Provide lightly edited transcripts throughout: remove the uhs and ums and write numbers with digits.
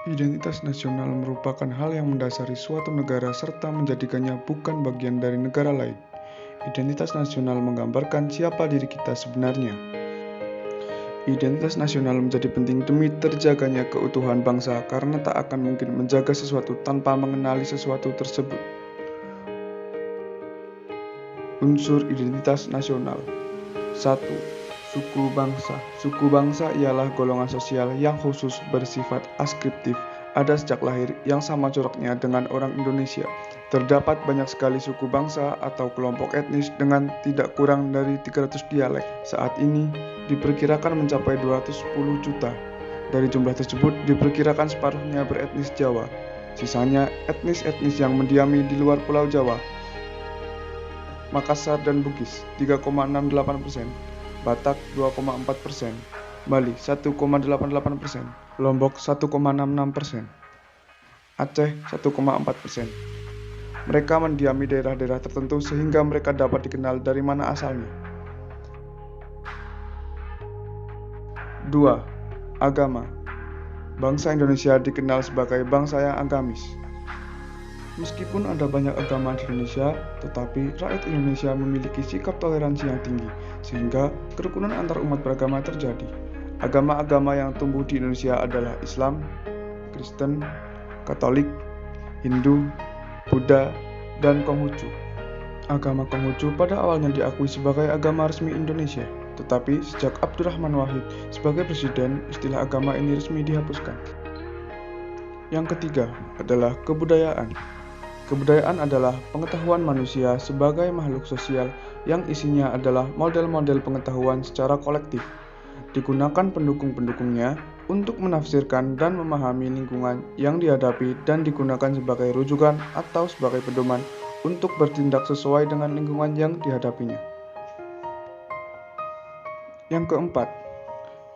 Identitas nasional merupakan hal yang mendasari suatu negara serta menjadikannya bukan bagian dari negara lain. Identitas nasional menggambarkan siapa diri kita sebenarnya. Identitas nasional menjadi penting demi terjaganya keutuhan bangsa karena tak akan mungkin menjaga sesuatu tanpa mengenali sesuatu tersebut. Unsur identitas nasional. 1. Suku bangsa. Suku bangsa ialah golongan sosial yang khusus bersifat askriptif, ada sejak lahir yang sama coraknya dengan orang Indonesia. Terdapat banyak sekali suku bangsa atau kelompok etnis dengan tidak kurang dari 300 dialek. Saat ini diperkirakan mencapai 210 juta. Dari jumlah tersebut diperkirakan separuhnya beretnis Jawa. Sisanya etnis-etnis yang mendiami di luar Pulau Jawa. Makassar dan Bugis 3,68%, Batak 2,4%, Bali 1,88%, Lombok 1,66%, Aceh 1,4%. Mereka mendiami daerah-daerah tertentu sehingga mereka dapat dikenal dari mana asalnya. 2. Agama. Bangsa Indonesia dikenal sebagai bangsa yang agamis. Meskipun ada banyak agama di Indonesia, tetapi rakyat Indonesia memiliki sikap toleransi yang tinggi, sehingga kerukunan antar umat beragama terjadi. Agama-agama yang tumbuh di Indonesia adalah Islam, Kristen, Katolik, Hindu, Buddha, dan Konghucu. Agama Konghucu pada awalnya diakui sebagai agama resmi Indonesia, tetapi sejak Abdurrahman Wahid sebagai presiden, istilah agama ini resmi dihapuskan. Yang ketiga adalah kebudayaan. Kebudayaan adalah pengetahuan manusia sebagai makhluk sosial yang isinya adalah model-model pengetahuan secara kolektif. Digunakan pendukung-pendukungnya untuk menafsirkan dan memahami lingkungan yang dihadapi dan digunakan sebagai rujukan atau sebagai pedoman untuk bertindak sesuai dengan lingkungan yang dihadapinya. Yang keempat,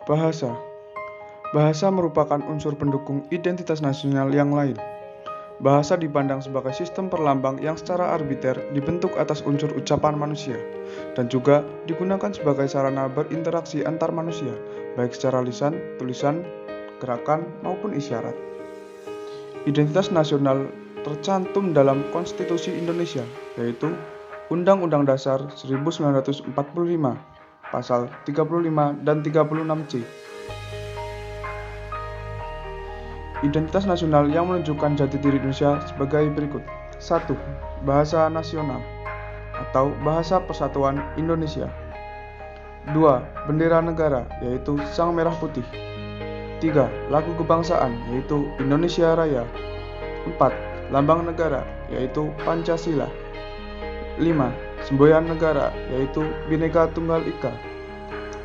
bahasa. Bahasa merupakan unsur pendukung identitas nasional yang lain. Bahasa dipandang sebagai sistem perlambang yang secara arbiter dibentuk atas unsur ucapan manusia, dan juga digunakan sebagai sarana berinteraksi antar manusia, baik secara lisan, tulisan, gerakan, maupun isyarat. Identitas nasional tercantum dalam Konstitusi Indonesia, yaitu Undang-Undang Dasar 1945, Pasal 35 dan 36C. Identitas nasional yang menunjukkan jati diri Indonesia sebagai berikut. 1. Bahasa nasional atau Bahasa Persatuan Indonesia. 2. Bendera negara, yaitu Sang Merah Putih. 3. Lagu kebangsaan, yaitu Indonesia Raya. 4. Lambang negara, yaitu Pancasila. 5. Semboyan negara, yaitu Bhinneka Tunggal Ika.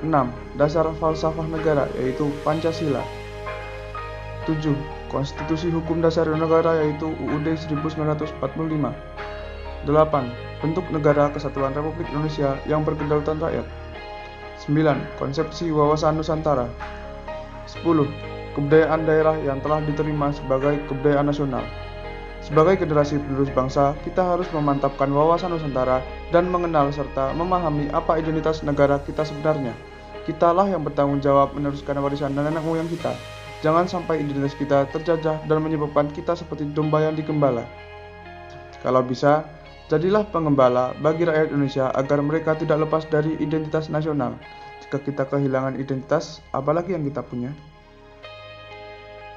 6. Dasar falsafah negara, yaitu Pancasila. 7. Konstitusi Hukum Dasar Negara, yaitu UUD 1945. 8. Bentuk Negara Kesatuan Republik Indonesia yang berkedaulatan rakyat. 9. Konsepsi wawasan Nusantara. 10. Kebudayaan daerah yang telah diterima sebagai kebudayaan nasional. Sebagai generasi penerus bangsa, kita harus memantapkan wawasan Nusantara dan mengenal serta memahami apa identitas negara kita sebenarnya. Kitalah yang bertanggung jawab meneruskan warisan nenek moyang kita. Jangan sampai identitas kita terjajah dan menyebabkan kita seperti domba yang digembala. Kalau bisa, jadilah pengembala bagi rakyat Indonesia agar mereka tidak lepas dari identitas nasional. Jika kita kehilangan identitas, apalagi yang kita punya?